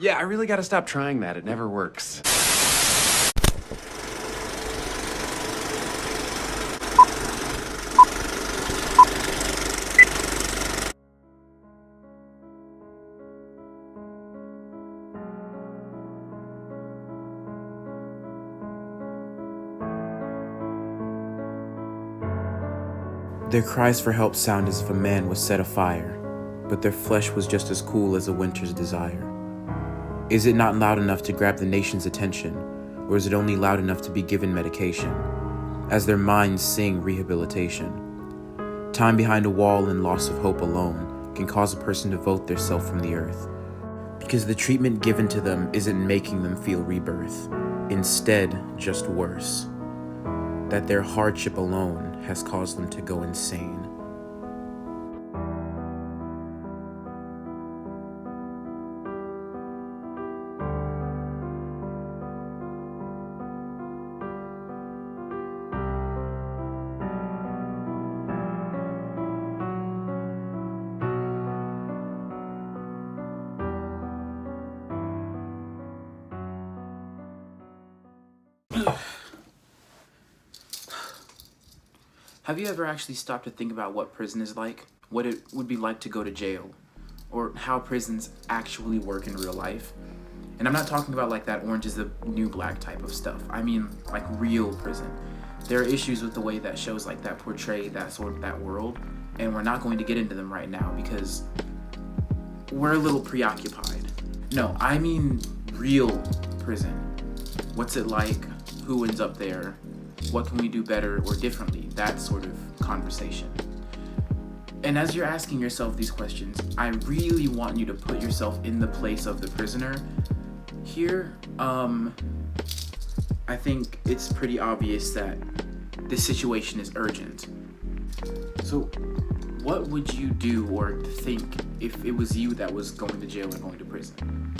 Yeah, I really gotta stop trying that. It never works. Their cries for help sound as if a man was set afire, but their flesh was just as cool as a winter's desire. Is it not loud enough to grab the nation's attention, or is it only loud enough to be given medication, as their minds sing rehabilitation? Time behind a wall and loss of hope alone can cause a person to vote their self from the earth, because the treatment given to them isn't making them feel rebirth, instead just worse. That their hardship alone has caused them to go insane. Have you ever actually stopped to think about what prison is like? What it would be like to go to jail? Or how prisons actually work in real life? And I'm not talking about like that Orange is the New Black type of stuff. I mean like real prison. There are issues with the way that shows like that portray that world, and we're not going to get into them right now because we're a little preoccupied. No, I mean real prison. What's it like? Who ends up there? What can we do better or differently? That sort of conversation. And as you're asking yourself these questions, I really want you to put yourself in the place of the prisoner. Here, I think it's pretty obvious that this situation is urgent. So, what would you do or think if it was you that was going to jail or going to prison?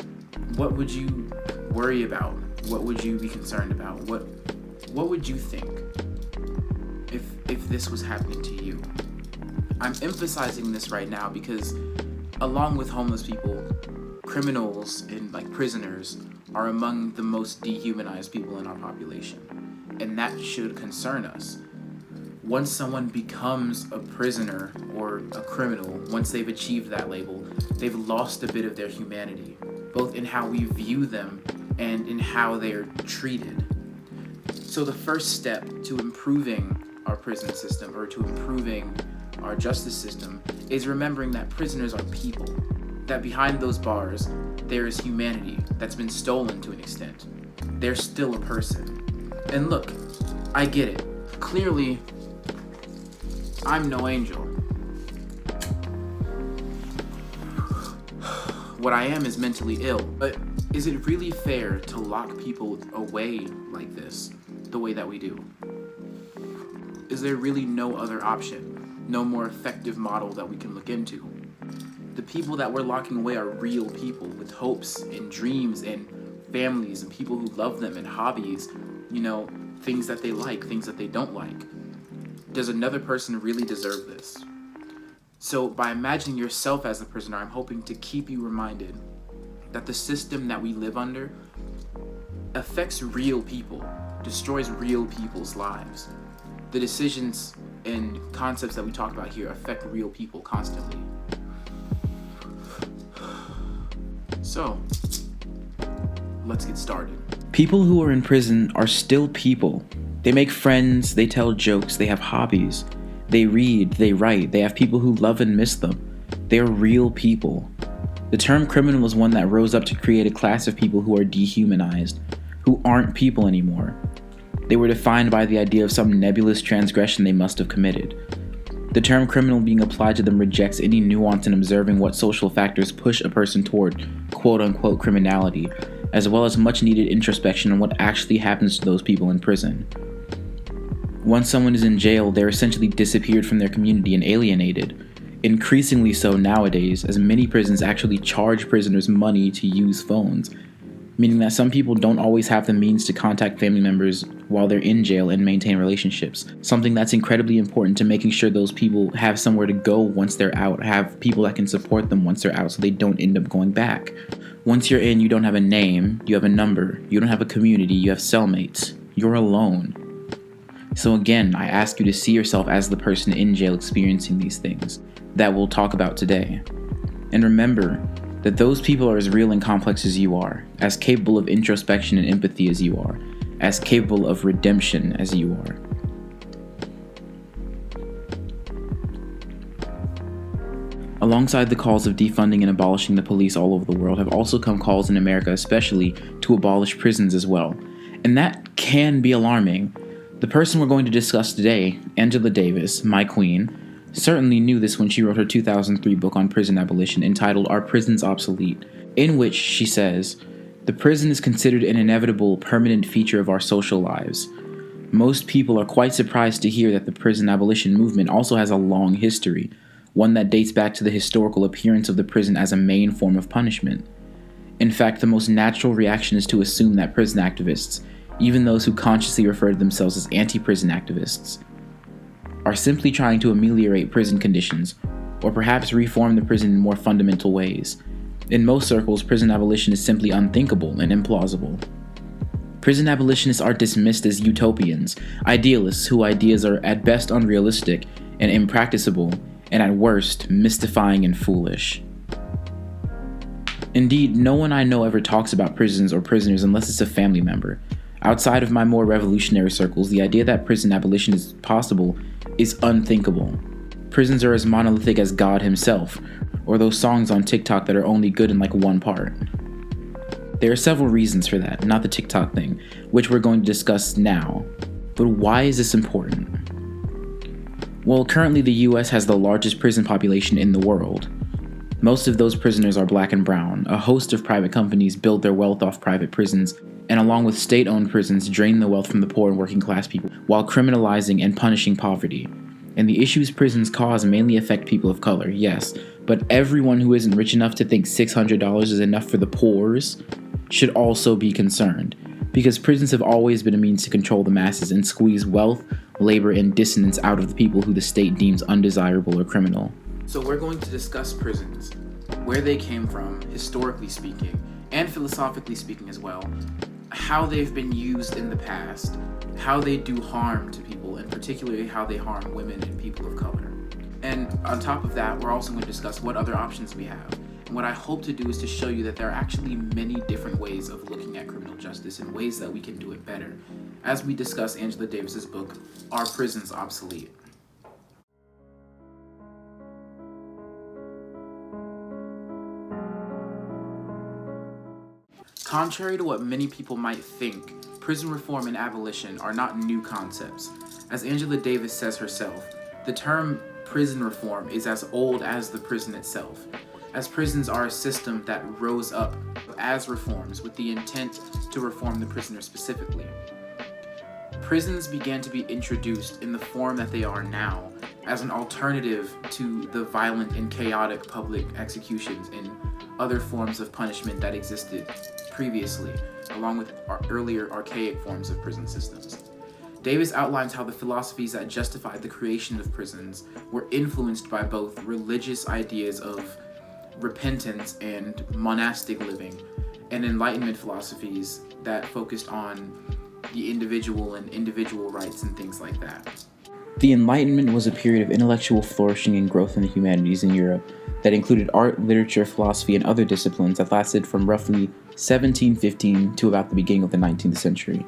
What would you worry about? What would you be concerned about? What would you think if this was happening to you? I'm emphasizing this right now because along with homeless people, criminals and like prisoners are among the most dehumanized people in our population. And that should concern us. Once someone becomes a prisoner or a criminal, once they've achieved that label, they've lost a bit of their humanity, both in how we view them and in how they are treated. So the first step to improving our prison system or to improving our justice system is remembering that prisoners are people, that behind those bars there is humanity that's been stolen to an extent. They're still a person. And look, I get it. Clearly, I'm no angel. What I am is mentally ill, but is it really fair to lock people away like this, the way that we do? Is there really no other option, no more effective model that we can look into? The people that we're locking away are real people with hopes and dreams and families and people who love them and hobbies, things that they like, things that they don't like. Does another person really deserve this? So by imagining yourself as the prisoner, I'm hoping to keep you reminded that the system that we live under affects real people, destroys real people's lives. The decisions and concepts that we talk about here affect real people constantly. So, let's get started. People who are in prison are still people. They make friends, they tell jokes, they have hobbies. They read, they write, they have people who love and miss them. They're real people. The term criminal is one that rose up to create a class of people who are dehumanized, who aren't people anymore. They were defined by the idea of some nebulous transgression they must have committed. The term criminal being applied to them rejects any nuance in observing what social factors push a person toward quote-unquote criminality, as well as much-needed introspection on what actually happens to those people in prison. Once someone is in jail, they're essentially disappeared from their community and alienated. Increasingly so nowadays, as many prisons actually charge prisoners money to use phones, meaning that some people don't always have the means to contact family members while they're in jail and maintain relationships, something that's incredibly important to making sure those people have somewhere to go once they're out, have people that can support them once they're out so they don't end up going back. Once you're in, you don't have a name, you have a number, you don't have a community, you have cellmates. You're alone. So again, I ask you to see yourself as the person in jail experiencing these things that we'll talk about today. And remember that those people are as real and complex as you are, as capable of introspection and empathy as you are, as capable of redemption as you are. Alongside the calls of defunding and abolishing the police all over the world have also come calls in America especially to abolish prisons as well. And that can be alarming. The person we're going to discuss today, Angela Davis, my queen, certainly knew this when she wrote her 2003 book on prison abolition entitled Are Prisons Obsolete?, in which she says, "The prison is considered an inevitable, permanent feature of our social lives. Most people are quite surprised to hear that the prison abolition movement also has a long history, one that dates back to the historical appearance of the prison as a main form of punishment. In fact, the most natural reaction is to assume that prison activists, even those who consciously refer to themselves as anti-prison activists, are simply trying to ameliorate prison conditions, or perhaps reform the prison in more fundamental ways. In most circles, prison abolition is simply unthinkable and implausible. Prison abolitionists are dismissed as utopians, idealists whose ideas are at best unrealistic and impracticable, and at worst, mystifying and foolish. Indeed, no one I know ever talks about prisons or prisoners unless it's a family member. Outside of my more revolutionary circles, the idea that prison abolition is possible is unthinkable. Prisons are as monolithic as God himself, or those songs on TikTok that are only good in like one part. There are several reasons for that, not the TikTok thing, which we're going to discuss now. But why is this important? Well, currently the US has the largest prison population in the world. Most of those prisoners are black and brown. A host of private companies build their wealth off private prisons, and along with state-owned prisons, drain the wealth from the poor and working class people, while criminalizing and punishing poverty. And the issues prisons cause mainly affect people of color, yes, but everyone who isn't rich enough to think $600 is enough for the poors should also be concerned, because prisons have always been a means to control the masses and squeeze wealth, labor, and dissonance out of the people who the state deems undesirable or criminal. So we're going to discuss prisons, where they came from, historically speaking, and philosophically speaking as well, how they've been used in the past, how they do harm to people, and particularly how they harm women and people of color. And on top of that, we're also going to discuss what other options we have. And what I hope to do is to show you that there are actually many different ways of looking at criminal justice and ways that we can do it better, as we discuss Angela Davis's book, Are Prisons Obsolete? Contrary to what many people might think, prison reform and abolition are not new concepts. As Angela Davis says herself, the term prison reform is as old as the prison itself, as prisons are a system that rose up as reforms with the intent to reform the prisoner specifically. Prisons began to be introduced in the form that they are now as an alternative to the violent and chaotic public executions and other forms of punishment that existed previously, along with our earlier archaic forms of prison systems. Davis outlines how the philosophies that justified the creation of prisons were influenced by both religious ideas of repentance and monastic living, and Enlightenment philosophies that focused on the individual and individual rights and things like that. The Enlightenment was a period of intellectual flourishing and growth in the humanities in Europe that included art, literature, philosophy, and other disciplines that lasted from roughly 1715 to about the beginning of the 19th century.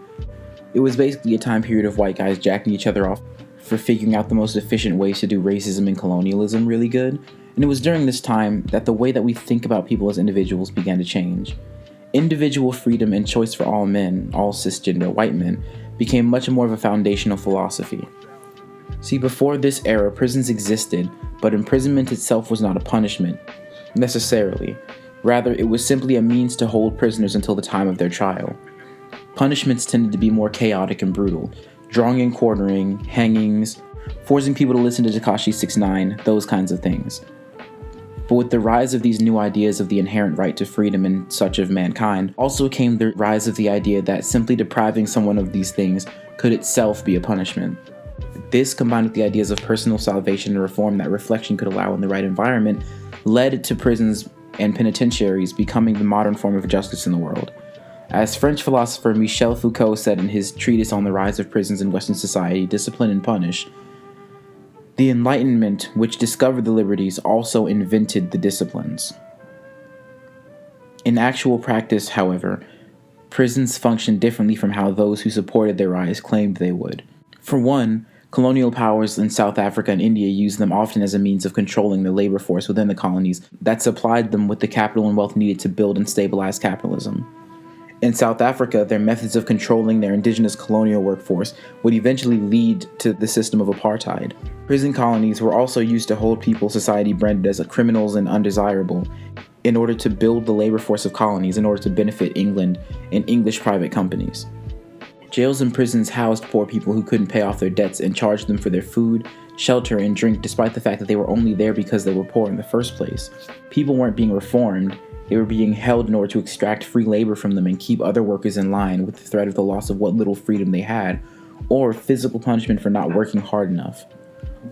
It was basically a time period of white guys jacking each other off for figuring out the most efficient ways to do racism and colonialism really good, and it was during this time that the way that we think about people as individuals began to change. Individual freedom and choice for all men, all cisgender white men, became much more of a foundational philosophy. See, before this era, prisons existed, but imprisonment itself was not a punishment, necessarily. Rather, it was simply a means to hold prisoners until the time of their trial. Punishments tended to be more chaotic and brutal, drawing and quartering, hangings, forcing people to listen to Tekashi 6ix9ine, those kinds of things. But with the rise of these new ideas of the inherent right to freedom and such of mankind, also came the rise of the idea that simply depriving someone of these things could itself be a punishment. This, combined with the ideas of personal salvation and reform that reflection could allow in the right environment, led to prisons and penitentiaries becoming the modern form of justice in the world. As French philosopher Michel Foucault said in his treatise on the rise of prisons in Western society, Discipline and Punish, the Enlightenment, which discovered the liberties, also invented the disciplines. In actual practice, however, prisons function differently from how those who supported their rise claimed they would. For one, colonial powers in South Africa and India used them often as a means of controlling the labor force within the colonies that supplied them with the capital and wealth needed to build and stabilize capitalism. In South Africa, their methods of controlling their indigenous colonial workforce would eventually lead to the system of apartheid. Prison colonies were also used to hold people society branded as criminals and undesirable in order to build the labor force of colonies in order to benefit England and English private companies. Jails and prisons housed poor people who couldn't pay off their debts and charged them for their food, shelter, and drink despite the fact that they were only there because they were poor in the first place. People weren't being reformed. They were being held in order to extract free labor from them and keep other workers in line with the threat of the loss of what little freedom they had, or physical punishment for not working hard enough.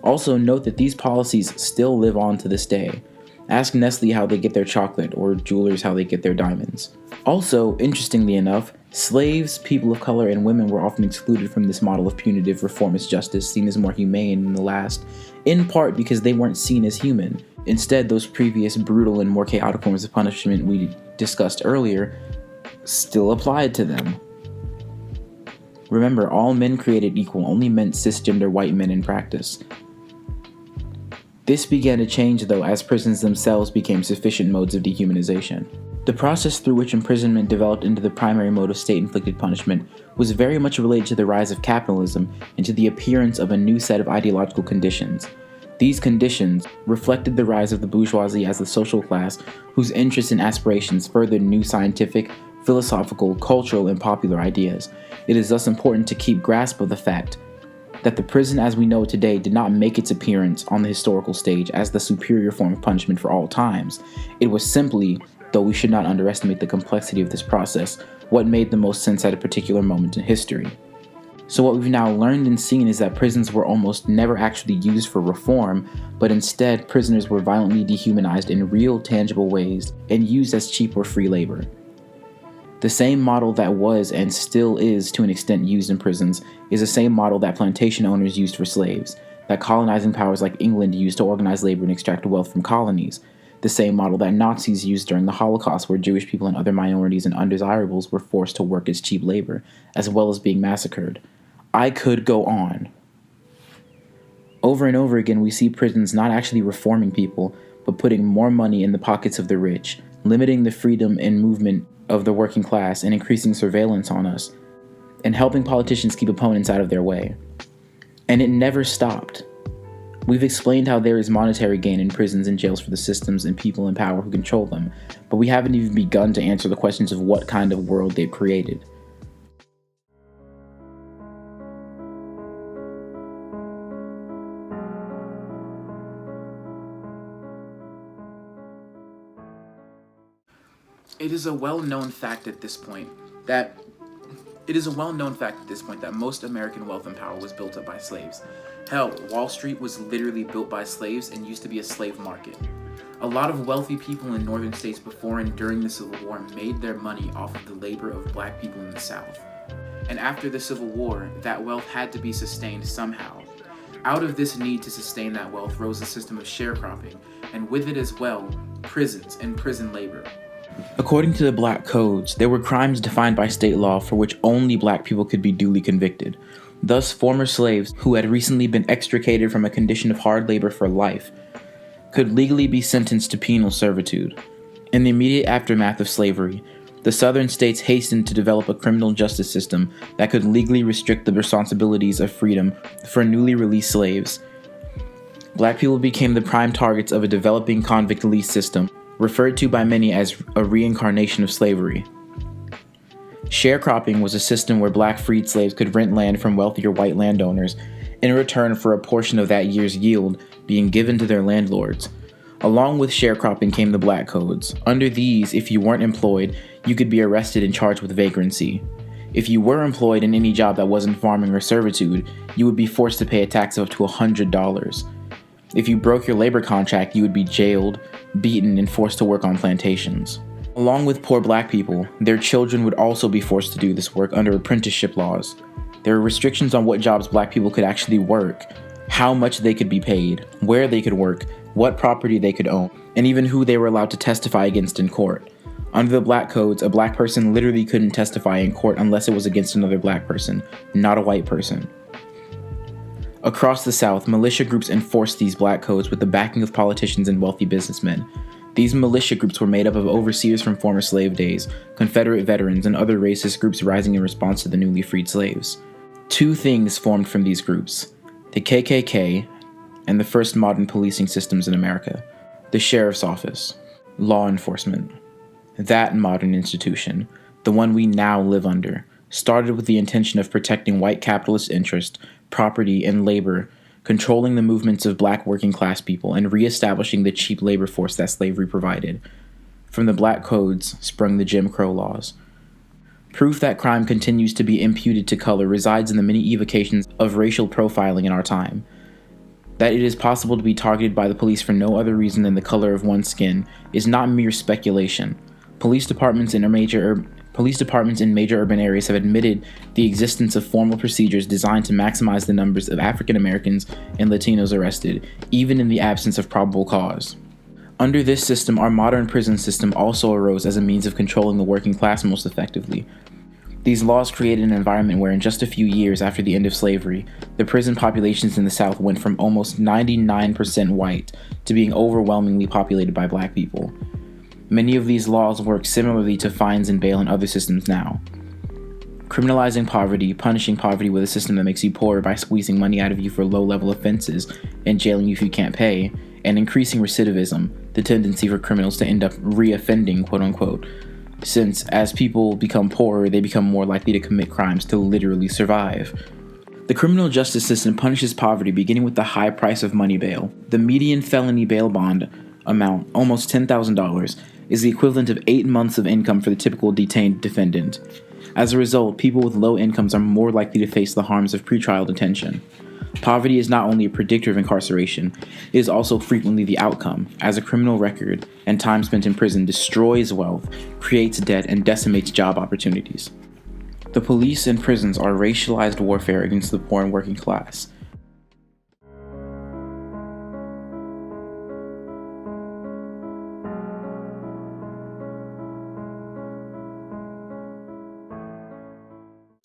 Also, note that these policies still live on to this day. Ask Nestle how they get their chocolate, or jewelers how they get their diamonds. Also, interestingly enough, slaves, people of color, and women were often excluded from this model of punitive reformist justice seen as more humane than the last, in part because they weren't seen as human. Instead, those previous brutal and more chaotic forms of punishment we discussed earlier still applied to them. Remember, all men created equal only meant cisgender white men in practice. This began to change, though, as prisons themselves became sufficient modes of dehumanization. The process through which imprisonment developed into the primary mode of state-inflicted punishment was very much related to the rise of capitalism and to the appearance of a new set of ideological conditions. These conditions reflected the rise of the bourgeoisie as the social class whose interests and aspirations furthered new scientific, philosophical, cultural, and popular ideas. It is thus important to keep grasp of the fact that the prison as we know it today did not make its appearance on the historical stage as the superior form of punishment for all times. It was simply, though we should not underestimate the complexity of this process, what made the most sense at a particular moment in history. So what we've now learned and seen is that prisons were almost never actually used for reform, but instead prisoners were violently dehumanized in real, tangible ways and used as cheap or free labor. The same model that was and still is to an extent used in prisons is the same model that plantation owners used for slaves, that colonizing powers like England used to organize labor and extract wealth from colonies, the same model that Nazis used during the Holocaust, where Jewish people and other minorities and undesirables were forced to work as cheap labor, as well as being massacred. I could go on. Over and over again, we see prisons not actually reforming people, but putting more money in the pockets of the rich, limiting the freedom and movement of the working class and increasing surveillance on us, and helping politicians keep opponents out of their way. And it never stopped. We've explained how there is monetary gain in prisons and jails for the systems and people in power who control them, but we haven't even begun to answer the questions of what kind of world they've created. It is a well-known fact at this point that most American wealth and power was built up by slaves. Hell, Wall Street was literally built by slaves and used to be a slave market. A lot of wealthy people in northern states before and during the Civil War made their money off of the labor of black people in the South. And after the Civil War, that wealth had to be sustained somehow. Out of this need to sustain that wealth rose a system of sharecropping, and with it as well, prisons and prison labor. According to the Black Codes, there were crimes defined by state law for which only black people could be duly convicted. Thus, former slaves who had recently been extricated from a condition of hard labor for life could legally be sentenced to penal servitude. In the immediate aftermath of slavery, the southern states hastened to develop a criminal justice system that could legally restrict the responsibilities of freedom for newly released slaves. Black people became the prime targets of a developing convict lease system, referred to by many as a reincarnation of slavery. Sharecropping was a system where black freed slaves could rent land from wealthier white landowners in return for a portion of that year's yield being given to their landlords. Along with sharecropping came the Black Codes. Under these, if you weren't employed, you could be arrested and charged with vagrancy. If you were employed in any job that wasn't farming or servitude, you would be forced to pay a tax of up to $100. If you broke your labor contract, you would be jailed, beaten, and forced to work on plantations. Along with poor black people, their children would also be forced to do this work under apprenticeship laws. There were restrictions on what jobs black people could actually work, how much they could be paid, where they could work, what property they could own, and even who they were allowed to testify against in court. Under the black codes, a black person literally couldn't testify in court unless it was against another black person, not a white person. Across the South, militia groups enforced these black codes with the backing of politicians and wealthy businessmen. These militia groups were made up of overseers from former slave days, Confederate veterans, and other racist groups rising in response to the newly freed slaves. Two things formed from these groups: the KKK and the first modern policing systems in America. The sheriff's office, law enforcement. That modern institution, the one we now live under, started with the intention of protecting white capitalist interest, property, and labor, controlling the movements of black working class people, and reestablishing the cheap labor force that slavery provided. From the black codes sprung the Jim Crow laws. Proof that crime continues to be imputed to color resides in the many evocations of racial profiling in our time. That it is possible to be targeted by the police for no other reason than the color of one's skin is not mere speculation. Police departments in major urban areas have admitted the existence of formal procedures designed to maximize the numbers of African Americans and Latinos arrested, even in the absence of probable cause. Under this system, our modern prison system also arose as a means of controlling the working class most effectively. These laws created an environment where in just a few years after the end of slavery, the prison populations in the South went from almost 99% white to being overwhelmingly populated by black people. Many of these laws work similarly to fines and bail in other systems now. Criminalizing poverty, punishing poverty with a system that makes you poorer by squeezing money out of you for low-level offenses and jailing you if you can't pay, and increasing recidivism, the tendency for criminals to end up re-offending, quote-unquote, since as people become poorer, they become more likely to commit crimes to literally survive. The criminal justice system punishes poverty beginning with the high price of money bail. The median felony bail bond amount, almost $10,000, is the equivalent of 8 months of income for the typical detained defendant. As a result, people with low incomes are more likely to face the harms of pretrial detention. Poverty is not only a predictor of incarceration, it is also frequently the outcome, as a criminal record and time spent in prison destroys wealth, creates debt, and decimates job opportunities. The police and prisons are racialized warfare against the poor and working class.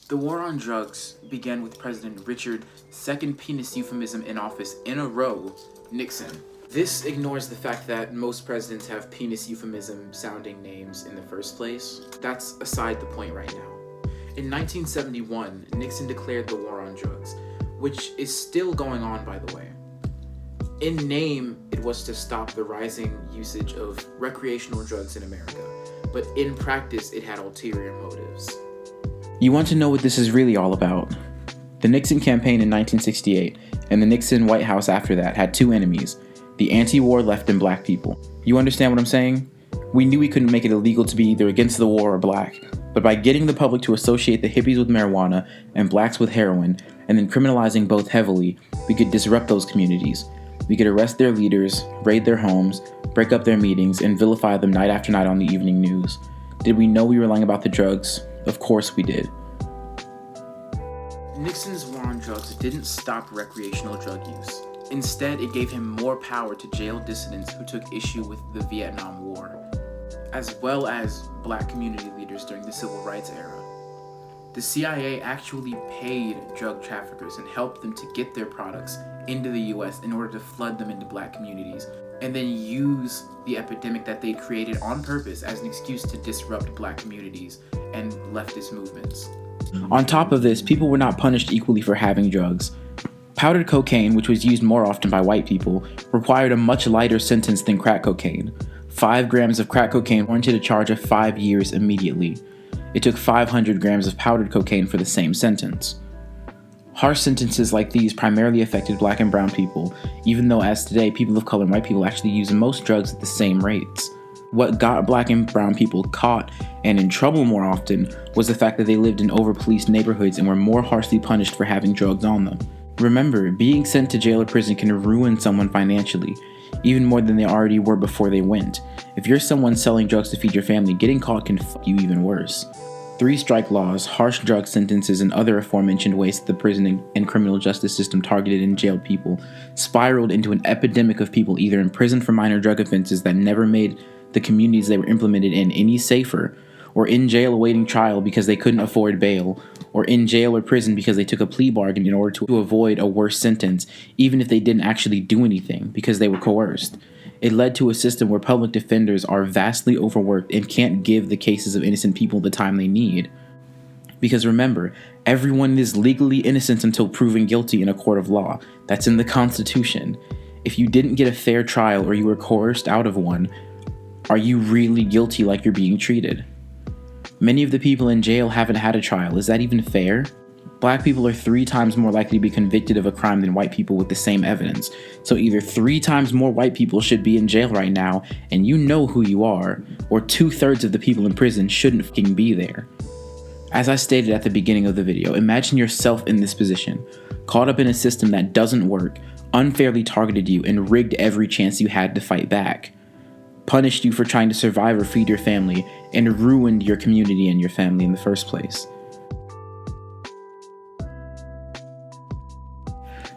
The war on drugs began with President Richard's second penis euphemism in office in a row, Nixon. This ignores the fact that most presidents have penis euphemism sounding names in the first place. That's aside the point right now. In 1971, Nixon declared the war on drugs, which is still going on, by the way. In name, it was to stop the rising usage of recreational drugs in America, but in practice, it had ulterior motives. You want to know what this is really all about? The Nixon campaign in 1968 and the Nixon White House after that had two enemies, the anti-war left and black people. You understand what I'm saying? We knew we couldn't make it illegal to be either against the war or black, but by getting the public to associate the hippies with marijuana and blacks with heroin, and then criminalizing both heavily, we could disrupt those communities. We could arrest their leaders, raid their homes, break up their meetings, and vilify them night after night on the evening news. Did we know we were lying about the drugs? Of course we did. Nixon's war on drugs didn't stop recreational drug use. Instead, it gave him more power to jail dissidents who took issue with the Vietnam War, as well as black community leaders during the Civil Rights era. The CIA actually paid drug traffickers and helped them to get their products into the US in order to flood them into black communities, and then use the epidemic that they created on purpose as an excuse to disrupt black communities and leftist movements. On top of this, people were not punished equally for having drugs. Powdered cocaine, which was used more often by white people, required a much lighter sentence than crack cocaine. 5 grams of crack cocaine warranted a charge of 5 years immediately. It took 500 grams of powdered cocaine for the same sentence. Harsh sentences like these primarily affected black and brown people, even though as today, people of color and white people actually use most drugs at the same rates. What got black and brown people caught and in trouble more often was the fact that they lived in over-policed neighborhoods and were more harshly punished for having drugs on them. Remember, being sent to jail or prison can ruin someone financially, even more than they already were before they went. If you're someone selling drugs to feed your family, getting caught can fuck you even worse. 3-strike laws, harsh drug sentences, and other aforementioned ways that the prison and criminal justice system targeted and jailed people spiraled into an epidemic of people either imprisoned for minor drug offenses that never made the communities they were implemented in any safer, or in jail awaiting trial because they couldn't afford bail, or in jail or prison because they took a plea bargain in order to avoid a worse sentence, even if they didn't actually do anything because they were coerced. It led to a system where public defenders are vastly overworked and can't give the cases of innocent people the time they need. Because remember, everyone is legally innocent until proven guilty in a court of law. That's in the Constitution. If you didn't get a fair trial or you were coerced out of one, are you really guilty like you're being treated? Many of the people in jail haven't had a trial. Is that even fair? Black people are 3 times more likely to be convicted of a crime than white people with the same evidence. So either 3 times more white people should be in jail right now, and you know who you are, or 2/3 of the people in prison shouldn't fucking be there. As I stated at the beginning of the video, imagine yourself in this position, caught up in a system that doesn't work, unfairly targeted you, and rigged every chance you had to fight back. Punished you for trying to survive or feed your family, and ruined your community and your family in the first place.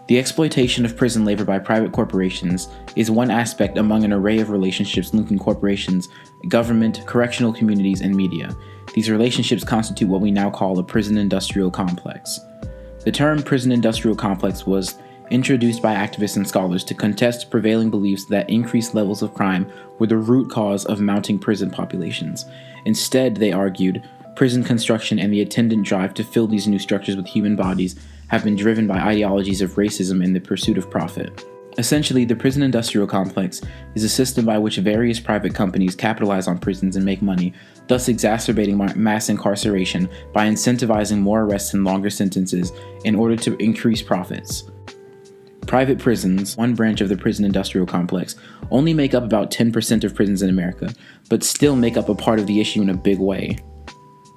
The exploitation of prison labor by private corporations is one aspect among an array of relationships linking corporations, government, correctional communities, and media. These relationships constitute what we now call a prison industrial complex. The term prison industrial complex was introduced by activists and scholars to contest prevailing beliefs that increased levels of crime were the root cause of mounting prison populations. Instead, they argued, prison construction and the attendant drive to fill these new structures with human bodies have been driven by ideologies of racism and the pursuit of profit. Essentially, the prison industrial complex is a system by which various private companies capitalize on prisons and make money, thus exacerbating mass incarceration by incentivizing more arrests and longer sentences in order to increase profits. Private prisons, one branch of the prison industrial complex, only make up about 10% of prisons in America, but still make up a part of the issue in a big way.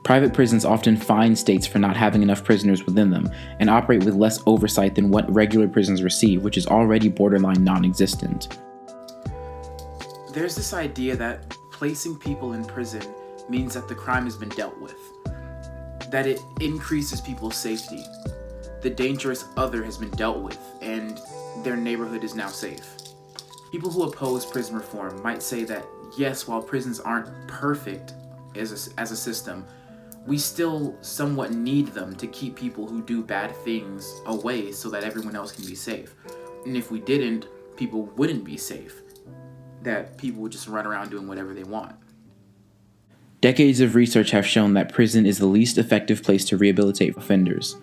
Private prisons often fine states for not having enough prisoners within them, and operate with less oversight than what regular prisons receive, which is already borderline non-existent. There's this idea that placing people in prison means that the crime has been dealt with, that it increases people's safety. The dangerous other has been dealt with, and their neighborhood is now safe. People who oppose prison reform might say that, yes, while prisons aren't perfect as a system, we still somewhat need them to keep people who do bad things away so that everyone else can be safe. And if we didn't, people wouldn't be safe. That people would just run around doing whatever they want. Decades of research have shown that prison is the least effective place to rehabilitate offenders.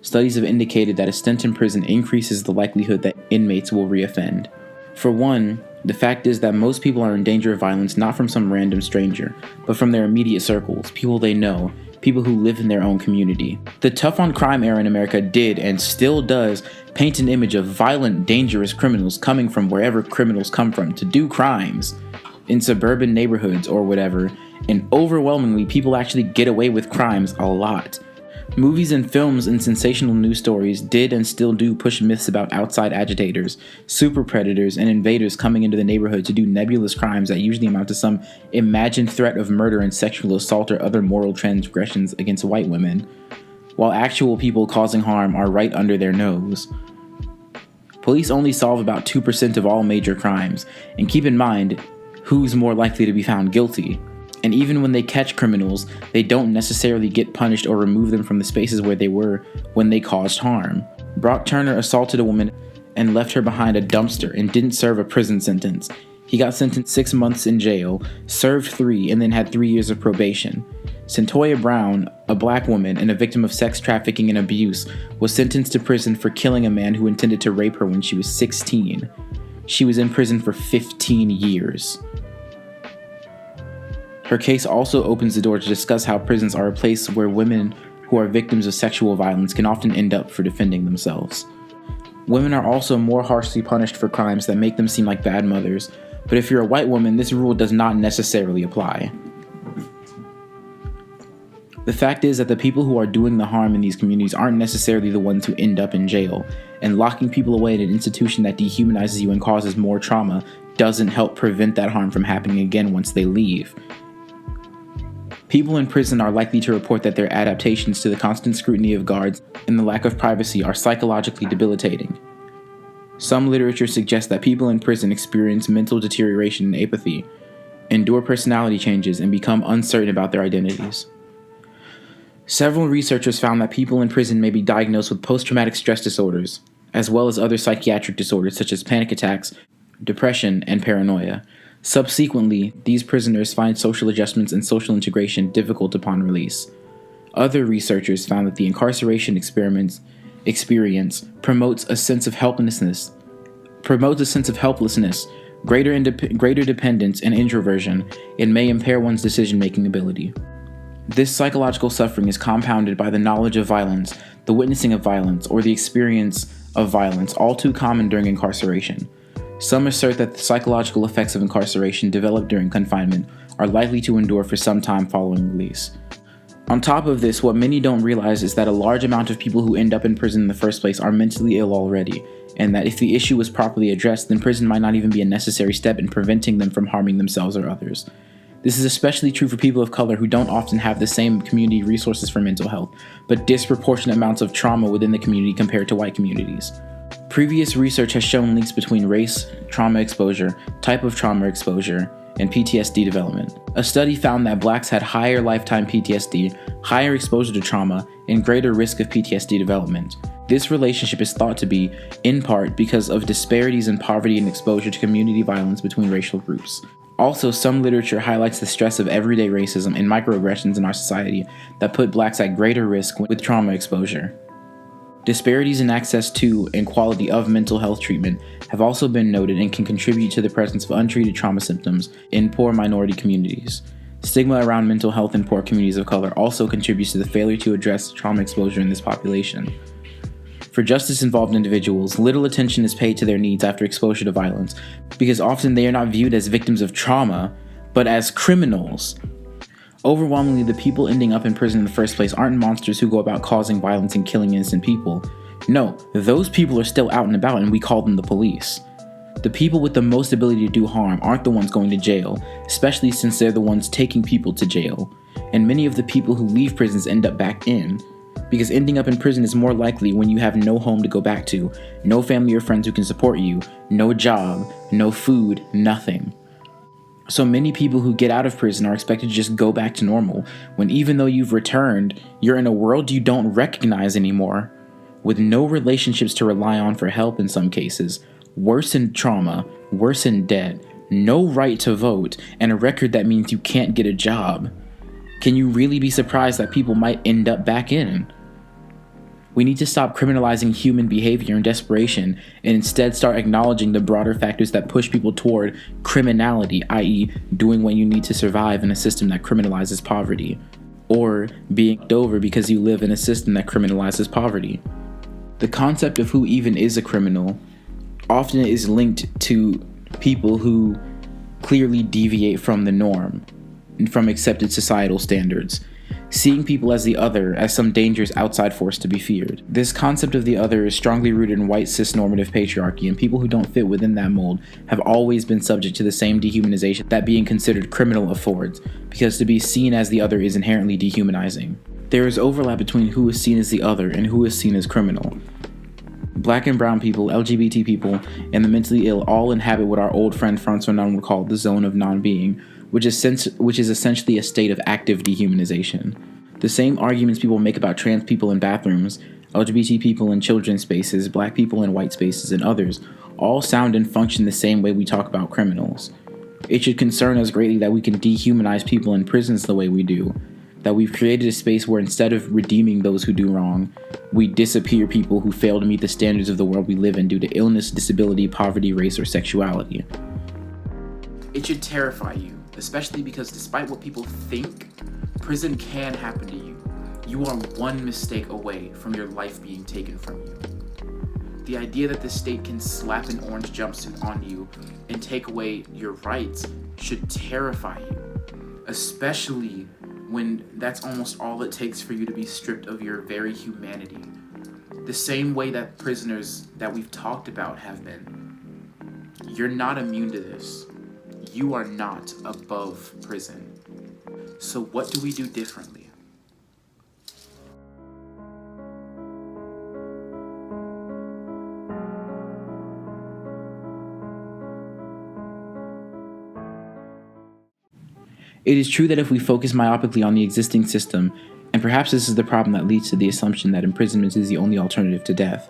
Studies have indicated that a stint in prison increases the likelihood that inmates will reoffend. For one, the fact is that most people are in danger of violence not from some random stranger, but from their immediate circles, people they know, people who live in their own community. The tough on crime era in America did, and still does, paint an image of violent, dangerous criminals coming from wherever criminals come from to do crimes, in suburban neighborhoods or whatever, and overwhelmingly people actually get away with crimes a lot. Movies and films and sensational news stories did and still do push myths about outside agitators, super predators, and invaders coming into the neighborhood to do nebulous crimes that usually amount to some imagined threat of murder and sexual assault or other moral transgressions against white women, while actual people causing harm are right under their nose. Police only solve about 2% of all major crimes, and keep in mind, who's more likely to be found guilty? And even when they catch criminals, they don't necessarily get punished or remove them from the spaces where they were when they caused harm. Brock Turner assaulted a woman and left her behind a dumpster and didn't serve a prison sentence. He got sentenced 6 months in jail, served 3, and then had 3 years of probation. Centoya Brown, a black woman and a victim of sex trafficking and abuse, was sentenced to prison for killing a man who intended to rape her when she was 16. She was in prison for 15 years. Her case also opens the door to discuss how prisons are a place where women who are victims of sexual violence can often end up for defending themselves. Women are also more harshly punished for crimes that make them seem like bad mothers, but if you're a white woman, this rule does not necessarily apply. The fact is that the people who are doing the harm in these communities aren't necessarily the ones who end up in jail, and locking people away in an institution that dehumanizes you and causes more trauma doesn't help prevent that harm from happening again once they leave. People in prison are likely to report that their adaptations to the constant scrutiny of guards and the lack of privacy are psychologically debilitating. Some literature suggests that people in prison experience mental deterioration and apathy, endure personality changes, and become uncertain about their identities. Several researchers found that people in prison may be diagnosed with post-traumatic stress disorders, as well as other psychiatric disorders such as panic attacks, depression, and paranoia. Subsequently, these prisoners find social adjustments and social integration difficult upon release. Other researchers found that the incarceration experience promotes a sense of helplessness, greater dependence, and introversion, and may impair one's decision-making ability. This psychological suffering is compounded by the knowledge of violence, the witnessing of violence, or the experience of violence, all too common during incarceration. Some assert that the psychological effects of incarceration developed during confinement are likely to endure for some time following release. On top of this, what many don't realize is that a large amount of people who end up in prison in the first place are mentally ill already, and that if the issue was properly addressed, then prison might not even be a necessary step in preventing them from harming themselves or others. This is especially true for people of color who don't often have the same community resources for mental health, but disproportionate amounts of trauma within the community compared to white communities. Previous research has shown links between race, trauma exposure, type of trauma exposure, and PTSD development. A study found that blacks had higher lifetime PTSD, higher exposure to trauma, and greater risk of PTSD development. This relationship is thought to be, in part, because of disparities in poverty and exposure to community violence between racial groups. Also, some literature highlights the stress of everyday racism and microaggressions in our society that put blacks at greater risk with trauma exposure. Disparities in access to and quality of mental health treatment have also been noted and can contribute to the presence of untreated trauma symptoms in poor minority communities. Stigma around mental health in poor communities of color also contributes to the failure to address trauma exposure in this population. For justice-involved individuals, little attention is paid to their needs after exposure to violence, because often they are not viewed as victims of trauma, but as criminals. Overwhelmingly, the people ending up in prison in the first place aren't monsters who go about causing violence and killing innocent people. No, those people are still out and about, and we call them the police. The people with the most ability to do harm aren't the ones going to jail, especially since they're the ones taking people to jail. And many of the people who leave prisons end up back in, because ending up in prison is more likely when you have no home to go back to, no family or friends who can support you, no job, no food, nothing. So many people who get out of prison are expected to just go back to normal, when even though you've returned, you're in a world you don't recognize anymore, with no relationships to rely on for help in some cases, worse in trauma, worse in debt, no right to vote, and a record that means you can't get a job. Can you really be surprised that people might end up back in? We need to stop criminalizing human behavior and desperation and instead start acknowledging the broader factors that push people toward criminality, i.e., doing what you need to survive in a system that criminalizes poverty, or being over because you live in a system that criminalizes poverty. The concept of who even is a criminal often is linked to people who clearly deviate from the norm and from accepted societal standards, seeing people as the other as some dangerous outside force to be feared. This concept of the other is strongly rooted in white cis-normative patriarchy, and people who don't fit within that mold have always been subject to the same dehumanization that being considered criminal affords, because to be seen as the other is inherently dehumanizing. There is overlap between who is seen as the other and who is seen as criminal. Black and brown people, LGBT people, and the mentally ill all inhabit what our old friend Franz Fanon would call the zone of non-being, which is essentially a state of active dehumanization. The same arguments people make about trans people in bathrooms, LGBT people in children's spaces, black people in white spaces, and others all sound and function the same way we talk about criminals. It should concern us greatly that we can dehumanize people in prisons the way we do, that we've created a space where instead of redeeming those who do wrong, we disappear people who fail to meet the standards of the world we live in due to illness, disability, poverty, race, or sexuality. It should terrify you, especially because despite what people think, prison can happen to you. You are one mistake away from your life being taken from you. The idea that the state can slap an orange jumpsuit on you and take away your rights should terrify you, especially when that's almost all it takes for you to be stripped of your very humanity. The same way that prisoners that we've talked about have been. You're not immune to this. You are not above prison. So what do we do differently? It is true that if we focus myopically on the existing system, and perhaps this is the problem that leads to the assumption that imprisonment is the only alternative to death,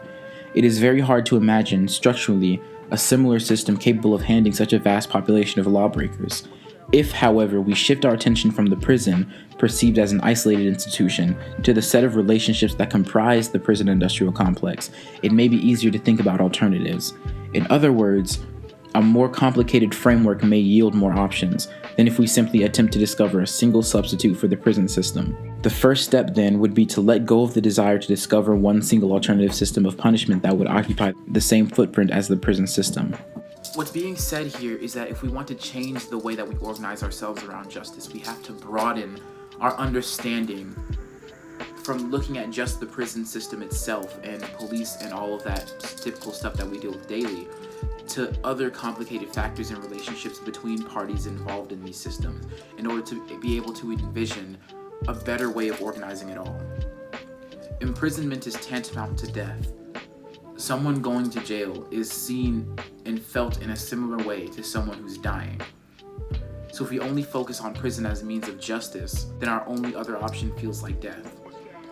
it is very hard to imagine, structurally, a similar system capable of handling such a vast population of lawbreakers. If, however, we shift our attention from the prison, perceived as an isolated institution, to the set of relationships that comprise the prison industrial complex, it may be easier to think about alternatives. In other words, a more complicated framework may yield more options than if we simply attempt to discover a single substitute for the prison system. The first step, then, would be to let go of the desire to discover one single alternative system of punishment that would occupy the same footprint as the prison system. What's being said here is that if we want to change the way that we organize ourselves around justice, we have to broaden our understanding from looking at just the prison system itself and police and all of that typical stuff that we deal with daily, to other complicated factors and relationships between parties involved in these systems in order to be able to envision a better way of organizing it all. Imprisonment is tantamount to death. Someone going to jail is seen and felt in a similar way to someone who's dying. So if we only focus on prison as a means of justice, then our only other option feels like death,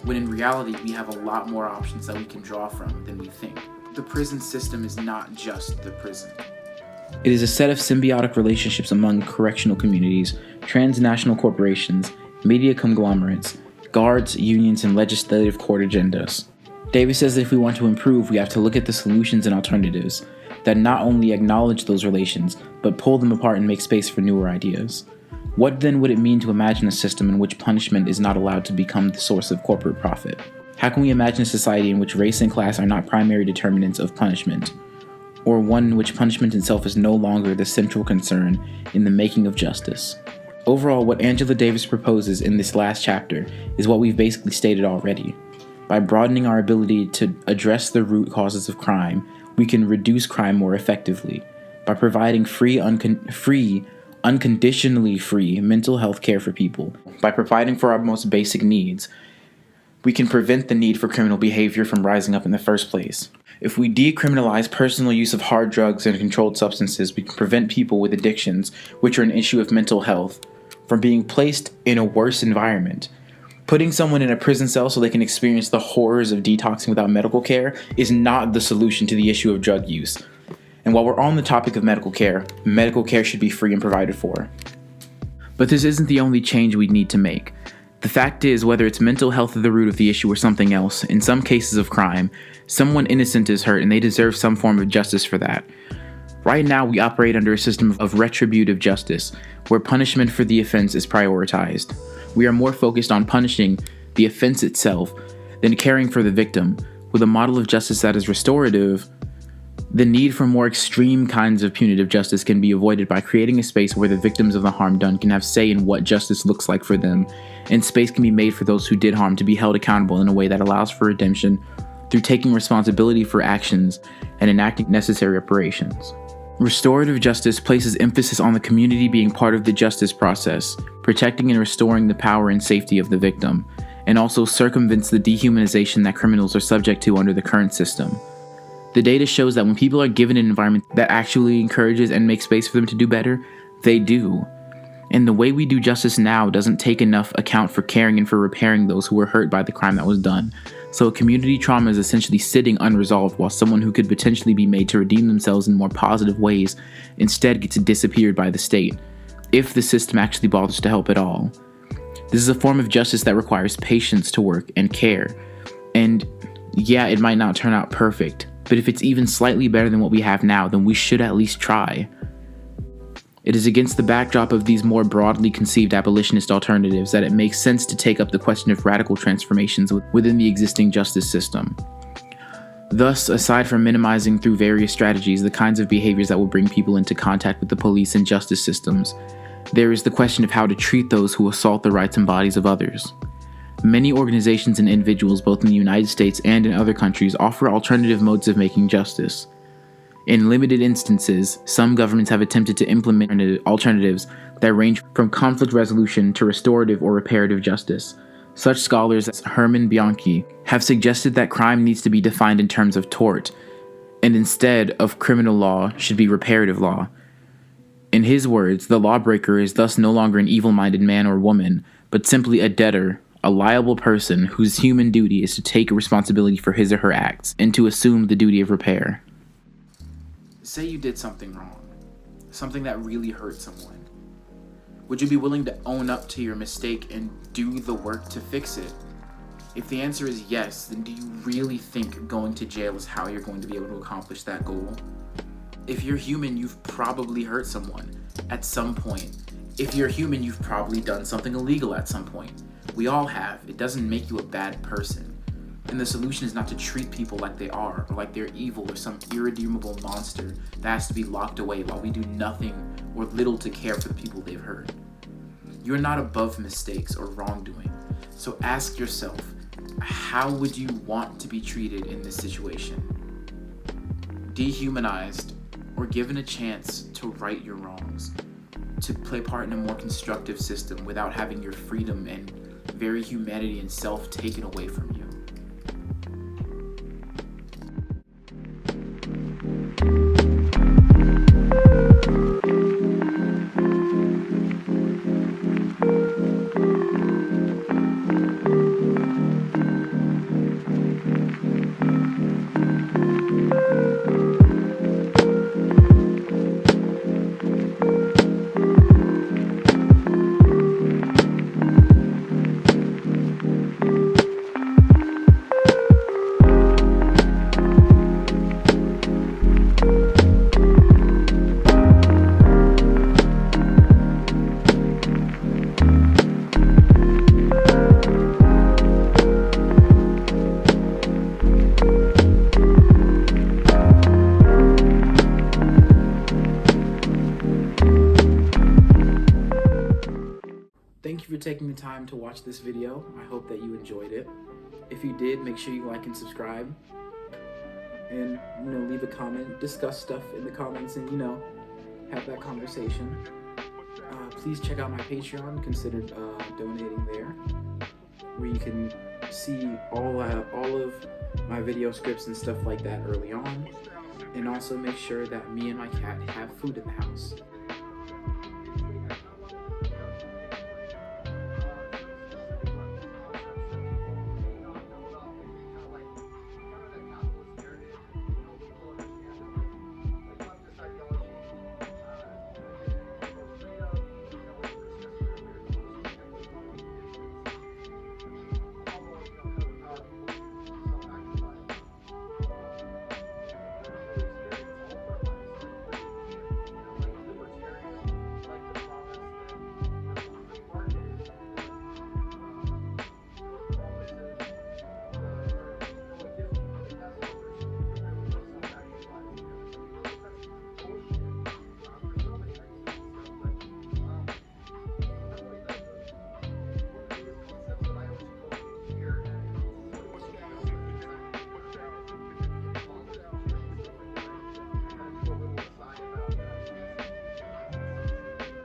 when in reality we have a lot more options that we can draw from than we think. The prison system is not just the prison. It is a set of symbiotic relationships among correctional communities, transnational corporations, media conglomerates, guards, unions, and legislative court agendas. Davis says that if we want to improve, we have to look at the solutions and alternatives that not only acknowledge those relations, but pull them apart and make space for newer ideas. What then would it mean to imagine a system in which punishment is not allowed to become the source of corporate profit? How can we imagine a society in which race and class are not primary determinants of punishment, or one in which punishment itself is no longer the central concern in the making of justice? Overall, what Angela Davis proposes in this last chapter is what we've basically stated already. By broadening our ability to address the root causes of crime, we can reduce crime more effectively. By providing unconditionally free mental health care for people, by providing for our most basic needs, we can prevent the need for criminal behavior from rising up in the first place. If we decriminalize personal use of hard drugs and controlled substances, we can prevent people with addictions, which are an issue of mental health, from being placed in a worse environment. Putting someone in a prison cell so they can experience the horrors of detoxing without medical care is not the solution to the issue of drug use. And while we're on the topic of medical care should be free and provided for. But this isn't the only change we need to make. The fact is, whether it's mental health at the root of the issue or something else, in some cases of crime, someone innocent is hurt and they deserve some form of justice for that. Right now, we operate under a system of retributive justice, where punishment for the offense is prioritized. We are more focused on punishing the offense itself than caring for the victim. With a model of justice that is restorative, the need for more extreme kinds of punitive justice can be avoided by creating a space where the victims of the harm done can have say in what justice looks like for them, and space can be made for those who did harm to be held accountable in a way that allows for redemption through taking responsibility for actions and enacting necessary reparations. Restorative justice places emphasis on the community being part of the justice process, protecting and restoring the power and safety of the victim, and also circumvents the dehumanization that criminals are subject to under the current system. The data shows that when people are given an environment that actually encourages and makes space for them to do better, they do. And the way we do justice now doesn't take enough account for caring and for repairing those who were hurt by the crime that was done. So community trauma is essentially sitting unresolved while someone who could potentially be made to redeem themselves in more positive ways instead gets disappeared by the state, if the system actually bothers to help at all. This is a form of justice that requires patience to work and care. And yeah, it might not turn out perfect, but if it's even slightly better than what we have now, then we should at least try. It is against the backdrop of these more broadly conceived abolitionist alternatives that it makes sense to take up the question of radical transformations within the existing justice system. Thus, aside from minimizing through various strategies the kinds of behaviors that will bring people into contact with the police and justice systems, There is the question of how to treat those who assault the rights and bodies of others. Many organizations and individuals, both in the United States and in other countries, offer alternative modes of making justice. In limited instances, some governments have attempted to implement alternatives that range from conflict resolution to restorative or reparative justice. Such scholars as Herman Bianchi have suggested that crime needs to be defined in terms of tort, and instead of criminal law should be reparative law. In his words, the lawbreaker is thus no longer an evil-minded man or woman, but simply a debtor, a liable person whose human duty is to take responsibility for his or her acts and to assume the duty of repair. Say you did something wrong, something that really hurt someone. Would you be willing to own up to your mistake and do the work to fix it? If the answer is yes, then do you really think going to jail is how you're going to be able to accomplish that goal? If you're human, you've probably hurt someone at some point. If you're human, you've probably done something illegal at some point. We all have. It doesn't make you a bad person. And the solution is not to treat people like they are, or like they're evil or some irredeemable monster that has to be locked away while we do nothing or little to care for the people they've hurt. You're not above mistakes or wrongdoing. So ask yourself, how would you want to be treated in this situation? Dehumanized, or given a chance to right your wrongs, to play part in a more constructive system without having your freedom and very humanity and self taken away from you. Thank you for taking the time to watch this video. I hope that you enjoyed it. If you did, make sure you like and subscribe. And, leave a comment, discuss stuff in the comments, and, have that conversation. Please check out my Patreon, consider donating there, where you can see all of my video scripts and stuff like that early on. And also make sure that me and my cat have food in the house.